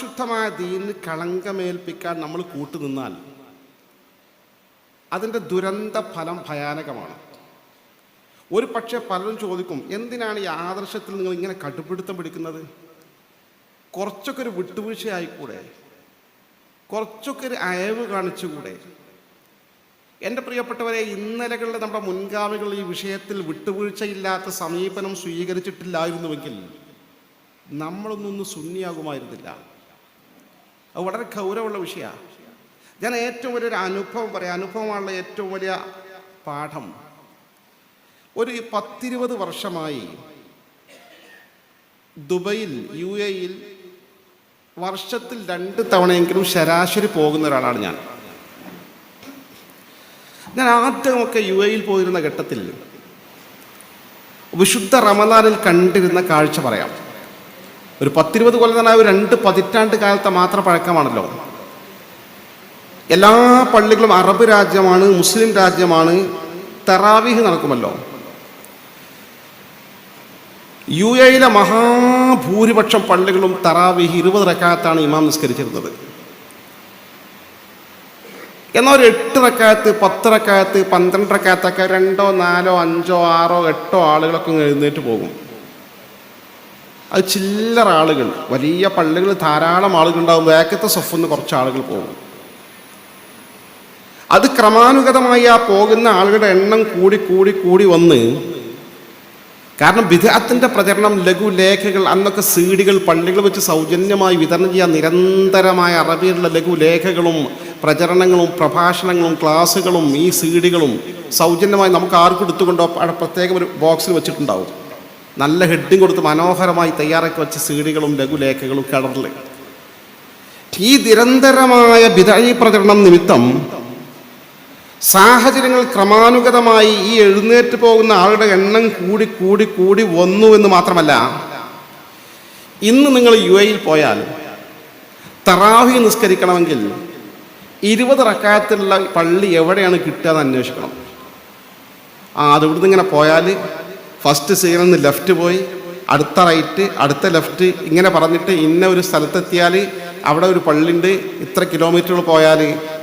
പരിശുദ്ധമായ ദീനിന് കളങ്കമേൽപ്പിക്കാൻ നമ്മൾ കൂട്ടുനിന്നാൽ അതിൻ്റെ ദുരന്ത ഫലം ഭയാനകമാണ്. ഒരു പക്ഷേ പലരും ചോദിക്കും, എന്തിനാണ് ഈ ആദർശത്തിൽ നിങ്ങൾ ഇങ്ങനെ കടുപിടുത്തം പിടിക്കുന്നത്? കുറച്ചൊക്കെ ഒരു വിട്ടുവീഴ്ചയായിക്കൂടെ? കുറച്ചൊക്കെ ഒരു അയവ് കാണിച്ചുകൂടെ? എൻ്റെ പ്രിയപ്പെട്ടവരെ, ഇന്നലകളിൽ നമ്മുടെ മുൻഗാമികൾ ഈ വിഷയത്തിൽ വിട്ടുവീഴ്ചയില്ലാത്ത സമീപനം സ്വീകരിച്ചിട്ടില്ലായിരുന്നുവെങ്കിൽ നമ്മളൊന്നും സുന്നിയാകുമായിരുന്നില്ല. അത് വളരെ ഗൗരവമുള്ള വിഷയമാണ്. ഞാൻ ഏറ്റവും വലിയൊരു അനുഭവം പറയാം. അനുഭവമാണുള്ള ഏറ്റവും വലിയ പാഠം. ഒരു 10-20 വർഷമായി ദുബൈയിൽ UAE വർഷത്തിൽ 2 തവണയെങ്കിലും ശരാശരി പോകുന്ന ഒരാളാണ് ഞാൻ. ആദ്യമൊക്കെ UAE പോയിരുന്ന ഘട്ടത്തിൽ വിശുദ്ധ റമദാനിൽ കണ്ടിരുന്ന കാഴ്ച പറയാം. ഒരു 10-20 കൊല്ലം തന്നെ, ഒരു 2 പതിറ്റാണ്ട് കാലത്തെ മാത്രം പഴക്കമാണല്ലോ. എല്ലാ പള്ളികളും അറബ് രാജ്യമാണ്, മുസ്ലിം രാജ്യമാണ്, തറാവീഹ് നടക്കുമല്ലോ. UAE മഹാഭൂരിപക്ഷം പള്ളികളും തറാവീഹ് 20 റക്അത്താണ് ഇമാം നിസ്കരിച്ചിരുന്നത്. എന്നാൽ ഒരു 8 റക്അത്ത്, 10 റക്അത്ത്, 12 റക്അത്തൊക്കെ 2, 4, 5, 6, 8 ആളുകളൊക്കെ എഴുന്നേറ്റ് പോകും. അത് ചില്ലറ ആളുകൾ. വലിയ പള്ളികൾ ധാരാളം ആളുകളുണ്ടാകും, വേക്കത്തെ സൊഫിന്ന് കുറച്ച് ആളുകൾ പോകും. അത് ക്രമാനുഗതമായി ആ പോകുന്ന ആളുകളുടെ എണ്ണം കൂടി കൂടി കൂടി വന്ന്, കാരണം ബിദ്അത്തിന്റെ പ്രചരണം, ലഘുലേഖകൾ, അന്നൊക്കെ സീഡികൾ പള്ളികൾ വെച്ച് സൗജന്യമായി വിതരണം ചെയ്യാൻ നിരന്തരമായ അറബിയിലുള്ള ലഘുലേഖകളും പ്രചരണങ്ങളും പ്രഭാഷണങ്ങളും ക്ലാസ്സുകളും ഈ സീഡികളും സൗജന്യമായി നമുക്ക് ആർക്കും എടുത്തുകൊണ്ടോ അവിടെ പ്രത്യേകം ഒരു ബോക്സിൽ വെച്ചിട്ടുണ്ടാവും. നല്ല ഹെഡിങ് കൊടുത്ത് മനോഹരമായി തയ്യാറാക്കി വെച്ച സീഡികളും ലഘുലേഖകളും കളറിൽ. ഈ നിരന്തരമായ ബിദ്അഈ പ്രചരണം നിമിത്തം സാഹചര്യങ്ങൾ ക്രമാനുഗതമായി ഈ എഴുന്നേറ്റ് പോകുന്ന ആളുടെ എണ്ണം കൂടി കൂടി കൂടി വന്നു എന്ന് മാത്രമല്ല, ഇന്ന് നിങ്ങൾ UAE പോയാൽ തറാവീഹ് നിസ്കരിക്കണമെങ്കിൽ 20 റക്അത്തുള്ള പള്ളി എവിടെയാണ് കിട്ടുക എന്ന് അന്വേഷിക്കണം. അത് ഇവിടുന്ന് ഇങ്ങനെ പോയാൽ ഫസ്റ്റ് സിഗ്നലിൽ നിന്ന് ലെഫ്റ്റ് പോയി അടുത്ത റൈറ്റ്, അടുത്ത ലെഫ്റ്റ്, ഇങ്ങനെ പറഞ്ഞിട്ട് ഇന്ന ഒരു സ്ഥലത്തെത്തിയാൽ അവിടെ ഒരു പള്ളിയുണ്ട്, ഇത്ര കിലോമീറ്ററുകൾ പോയാൽ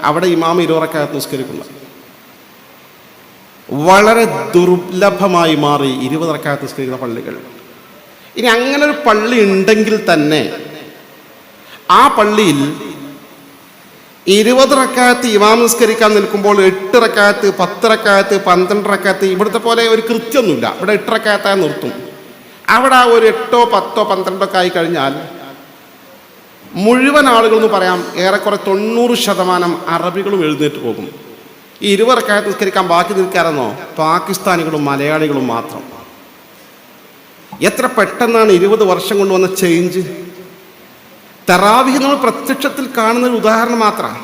അവിടെ ഇമാം 20 റക്അത്ത് നിസ്കരിക്കുന്നു. വളരെ ദുർലഭമായി മാറി 20 റക്അത്ത് നിസ്കരിക്കുന്ന പള്ളികൾ. ഇനി അങ്ങനെ ഒരു പള്ളി ഉണ്ടെങ്കിൽ തന്നെ ആ പള്ളിയിൽ 20 റക്അത്ത് ഇമാം നിസ്കരിക്കാൻ നിൽക്കുമ്പോൾ 8 റക്അത്ത്, 10 റക്അത്ത്, 12 റക്അത്ത്, ഇവിടുത്തെ പോലെ ഒരു കൃത്യമൊന്നുമില്ല. ഇവിടെ 8 റക്അത്തായി നിർത്തും. അവിടെ ഒരു 8, 10, 12 ആയി കഴിഞ്ഞാൽ മുഴുവൻ ആളുകളെന്ന് പറയാം, ഏറെക്കുറെ 90% അറബികളും എഴുന്നേറ്റ് പോകും. ഈ 20 റക്അത്ത് നിസ്കരിക്കാൻ ബാക്കി നിൽക്കാറെന്നോ പാകിസ്ഥാനികളും മലയാളികളും മാത്രം. എത്ര പെട്ടെന്നാണ് 20 വർഷം കൊണ്ട് വന്ന ചേഞ്ച്. തറാവീഹ് നമ്മൾ പ്രത്യക്ഷത്തിൽ കാണുന്ന ഒരു ഉദാഹരണം മാത്രമാണ്.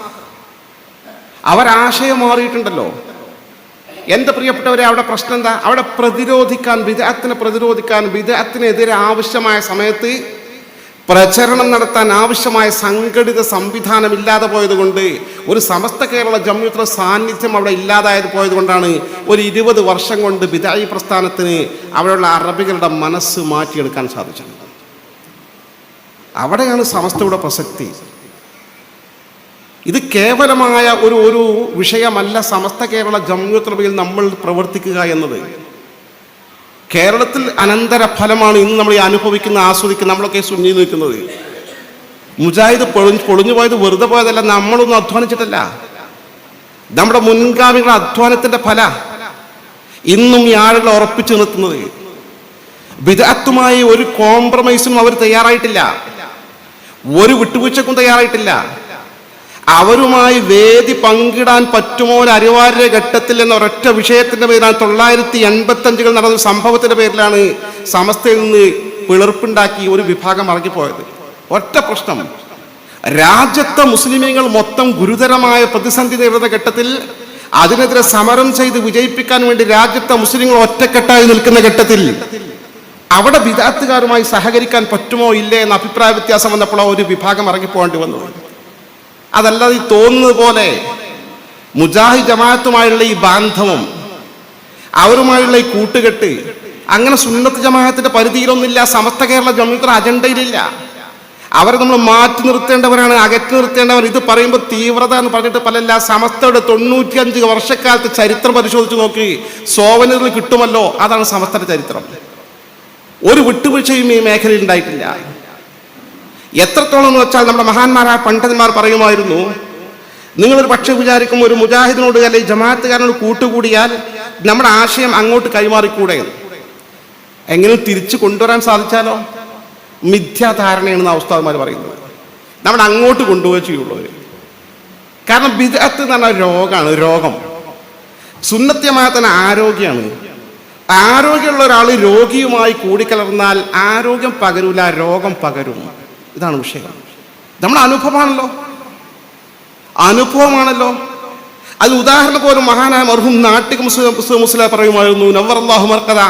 അവരാശയം മാറിയിട്ടുണ്ടല്ലോ. എൻ്റെ പ്രിയപ്പെട്ടവരെ, അവിടെ പ്രശ്നം എന്താ? അവിടെ പ്രതിരോധിക്കാൻ, ബിദ്അത്തിനെതിരെ ആവശ്യമായ സമയത്ത് പ്രചരണം നടത്താൻ ആവശ്യമായ സംഘടിത സംവിധാനമില്ലാതെ പോയതുകൊണ്ട്, ഒരു സമസ്ത കേരള ജംഇയ്യത്തുൽ സാന്നിധ്യം അവിടെ ഇല്ലാതായത് പോയതുകൊണ്ടാണ് ഒരു 20 വർഷം കൊണ്ട് ബിദ്അഈ പ്രസ്ഥാനത്തിന് അവിടെയുള്ള അറബികളുടെ മനസ്സ് മാറ്റിയെടുക്കാൻ സാധിച്ചത്. അവിടെയാണ് സമസ്തയുടെ പ്രസക്തി. ഇത് കേവലമായ ഒരു വിഷയമല്ല സമസ്ത കേരള ജംഇയ്യത്തുൽ ഉലമയിൽ നമ്മൾ പ്രവർത്തിക്കുക എന്നത്. കേരളത്തിൽ അനന്തര ഫലമാണ് ഇന്ന് നമ്മൾ ഈ അനുഭവിക്കുന്ന, ആസ്വദിക്കുന്ന, നമ്മളൊക്കെ സുന്നിയിൽ നിൽക്കുന്നത്. മുജാഹിദ് പൊളിഞ്ഞു പോയത് വെറുതെ പോയതല്ല, നമ്മളൊന്നും അധ്വാനിച്ചിട്ടല്ല. നമ്മുടെ മുൻഗാമികളുടെ അധ്വാനത്തിന്റെ ഫല ഇന്നും ഈ ആളുകളെ ഉറപ്പിച്ചു നിർത്തുന്നത്. ബിദ്അത്തുമായി ഒരു കോംപ്രമൈസിനും അവർ തയ്യാറായിട്ടില്ല, ഒരു വിട്ടുവീഴ്ചക്കും തയ്യാറായിട്ടില്ല. അവരുമായി വേദി പങ്കിടാൻ പറ്റുമോ ഒരു അനിവാര്യ ഘട്ടത്തിൽ എന്ന ഒരൊറ്റ വിഷയത്തിന്റെ പേരിലാണ് 1985 നടന്ന സംഭവത്തിന്റെ പേരിലാണ് സമസ്തയിൽ നിന്ന് പിളർപ്പുണ്ടാക്കി ഒരു വിഭാഗം ഇറങ്ങിപ്പോയത്. ഒറ്റ പ്രശ്നം, രാജ്യത്തെ മുസ്ലിമീങ്ങൾ മൊത്തം ഗുരുതരമായ പ്രതിസന്ധി നേരിടുന്ന ഘട്ടത്തിൽ അതിനെതിരെ സമരം ചെയ്ത് വിജയിപ്പിക്കാൻ വേണ്ടി രാജ്യത്തെ മുസ്ലിങ്ങൾ ഒറ്റക്കെട്ടായി നിൽക്കുന്ന ഘട്ടത്തിൽ അവിടെ ബിദ്അത്തുകാരുമായി സഹകരിക്കാൻ പറ്റുമോ ഇല്ലേ എന്ന അഭിപ്രായ വ്യത്യാസം വന്നപ്പോൾ ഒരു വിഭാഗം ഇറങ്ങിപ്പോകേണ്ടി വന്നു. അതല്ലാതെ ഈ തോന്നുന്നത് പോലെ മുജാഹിദ് ജമാഅത്തുമായുള്ള ഈ ബാന്ധവം, അവരുമായുള്ള ഈ കൂട്ടുകെട്ട് അങ്ങനെ സുന്നത്ത് ജമാഅത്തിന്റെ പരിധിയിലൊന്നുമില്ല, സമസ്ത കേരള ജംഇയ്യത്തുൽ അജണ്ടയിലില്ല. അവരെ നമ്മൾ മാറ്റി നിർത്തേണ്ടവരാണ്, അകറ്റി നിർത്തേണ്ടവർ. ഇത് പറയുമ്പോൾ തീവ്രത എന്ന് പറഞ്ഞിട്ട് പലല്ല. സമസ്തയുടെ 95 വർഷക്കാലത്ത് ചരിത്രം പരിശോധിച്ച് നോക്കി, സോവനറിൽ കിട്ടുമല്ലോ. അതാണ് സമസ്തയുടെ ചരിത്രം. ഒരു വിട്ടുവീഴ്ചയും ഈ മേഖലയിൽ ഉണ്ടായിട്ടില്ല. എത്രത്തോളം എന്ന് വെച്ചാൽ നമ്മുടെ മഹാന്മാരായ പണ്ഡിതന്മാർ പറയുമായിരുന്നു, നിങ്ങളൊരു പക്ഷെ വിചാരിക്കും ഒരു മുജാഹിദിനോട് അല്ലെങ്കിൽ ജമാഅത്തുകാരനോട് കൂട്ടുകൂടിയാൽ നമ്മുടെ ആശയം അങ്ങോട്ട് കൈമാറിക്കൂടെ, എങ്ങനെ തിരിച്ചു കൊണ്ടുവരാൻ സാധിച്ചാലോ? മിഥ്യാധാരണയാണ് അവസ്ഥാന്മാർ പറയുന്നത്. നമ്മൾ അങ്ങോട്ട് കൊണ്ടുപോയി ചെയ്യുള്ളൂ. കാരണം ബിദ്അത്ത് എന്ന് പറഞ്ഞാൽ രോഗമാണ്, രോഗം. സുന്നത്യമായ തന്നെ ആരോഗ്യമാണ്. ആരോഗ്യമുള്ള ഒരാൾ രോഗിയുമായി കൂടിക്കലർന്നാൽ ആരോഗ്യം പകരൂല, രോഗം പകരും. ഇതാണ് വിഷയം. നമ്മുടെ അനുഭവമാണല്ലോ. അത് ഉദാഹരണം പോലും മഹാനായ മർഹൂം നാട്ടിക മുസ്ലിം പറയുമായിരുന്നു, നവ്വറല്ലാഹു മർഖദ,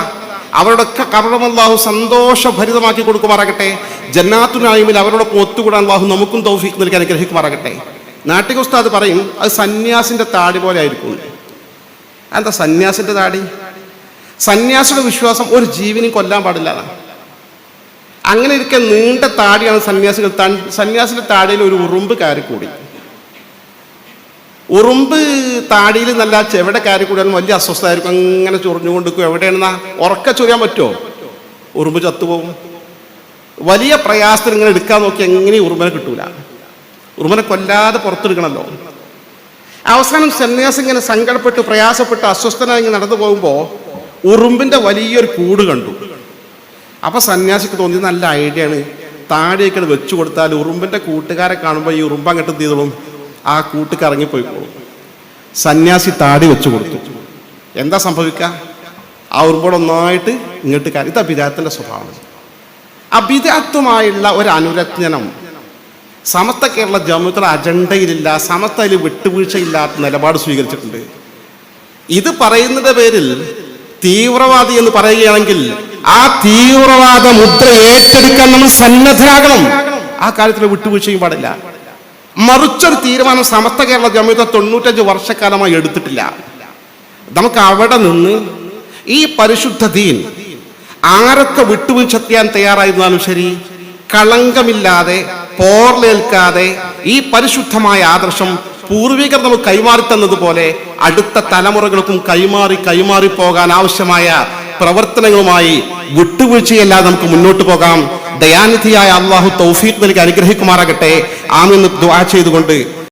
അവരുടെയൊക്കെ കബറും അല്ലാഹു സന്തോഷഭരിതമാക്കി കൊടുക്കുമാറാകട്ടെ. ജന്നാത്തുൽ നഈമിൽ അവരോടൊപ്പം ഒത്തുകൂടാൻ അല്ലാഹു നമുക്കും തൗഫീഖ് നൽകി അനുഗ്രഹിക്കുമാറാകട്ടെ. നാട്ടിക ഉസ്താദ് പറയും, അത് സന്യാസിന്റെ താടി പോലെ ആയിരിക്കും. എന്താ സന്യാസിന്റെ താടി? സന്യാസിയുടെ വിശ്വാസം ഒരു ജീവനെയും കൊല്ലാൻ പാടില്ല. അങ്ങനെ ഇരിക്കെ നീണ്ട താടിയാണ് സന്യാസികൾ. സന്യാസിന്റെ താടിയിൽ ഒരു ഉറുമ്പ് കയറിക്കൂടി. ഉറുമ്പ് താടിയിൽ നല്ല ചെവിടെ കയറിക്കൂടിയാലും വലിയ അസ്വസ്ഥമായിരിക്കും. അങ്ങനെ ചൊറിഞ്ഞുകൊണ്ടിരിക്കും. എവിടെയാണെന്നാ ഉറക്ക ചൊറിയാൻ പറ്റുമോ? ഉറുമ്പ് ചത്തുപോകും. വലിയ പ്രയാസത്തിൽ ഇങ്ങനെ എടുക്കാൻ നോക്കി എങ്ങനെയും ഉറുമ്പനെ കിട്ടൂല. ഉറുമ്പനെ കൊല്ലാതെ പുറത്തെടുക്കണമല്ലോ. അവസാനം സന്യാസി ഇങ്ങനെ സങ്കടപ്പെട്ട് പ്രയാസപ്പെട്ട് അസ്വസ്ഥനായി ഇങ്ങനെ നടന്നു പോകുമ്പോൾ ഉറുമ്പിന്റെ വലിയൊരു കൂട് കണ്ടു. അപ്പൊ സന്യാസിക്ക് തോന്നി നല്ല ഐഡിയ ആണ്, താടിയൊക്കെ വെച്ചു കൊടുത്താൽ ഉറുമ്പിന്റെ കൂട്ടുകാരെ കാണുമ്പോൾ ഈ ഉറുമ്പ് അങ്ങോട്ട് എന്ത് ചെയ്തോളും, ആ കൂട്ടുക്ക് ഇറങ്ങിപ്പോയിക്കോളും. സന്യാസി താടി വെച്ചു കൊടുത്തു. എന്താ സംഭവിക്കുക? ആ ഉറുമ്പോടൊന്നായിട്ട് ഇങ്ങോട്ട് കയറി. ഇത് ബിദ്അത്തിന്റെ സ്വഭാവം. ആ ബിദ്അത്തുമായുള്ള ഒരു അനുരഞ്ജനം സമസ്ത കേരള ജമാഅത്തിന്റെ അജണ്ടയിലില്ല. സമസ്ത അതിൽ വിട്ടുവീഴ്ചയില്ലാത്ത നിലപാട് സ്വീകരിച്ചിട്ടുണ്ട്. ഇത് പറയുന്നതിന്റെ പേരിൽ തീവ്രവാദി എന്ന് പറയുകയാണെങ്കിൽ ആ തീവ്രവാദ മുദ്ര ഏറ്റെടുക്കാൻ നമ്മൾ സന്നദ്ധരാകണം. ആ കാര്യത്തിൽ വിട്ടുവീഴ്ചയും പാടില്ല. മറിച്ചൊരു തീരുമാനം സമസ്ത കേരള ജമാഅത്ത് 95 വർഷക്കാലമായി എടുത്തിട്ടില്ല. നമുക്ക് അവിടെ നിന്ന് ഈ പരിശുദ്ധ ദീൻ ആരൊക്കെ വിട്ടുവീഴ്ച ചെയ്യാൻ തയ്യാറായിരുന്നാലും ശരി, കളങ്കമില്ലാതെ പോർലേൽക്കാതെ ഈ പരിശുദ്ധമായ ആദർശം പൂർവികർ നമുക്ക് കൈമാറി തന്നതുപോലെ അടുത്ത തലമുറകൾക്കും കൈമാറി പോകാൻ ആവശ്യമായ പ്രവർത്തനങ്ങളുമായി വിട്ടുവീഴ്ചയല്ലാതെ നമുക്ക് മുന്നോട്ട് പോകാം. ദയാനിധിയായ അല്ലാഹു തൗഫീഖ് നൽകി അനുഗ്രഹിക്കുമാറാകട്ടെ. ആമീൻ ദുആ ചെയ്തുകൊണ്ട്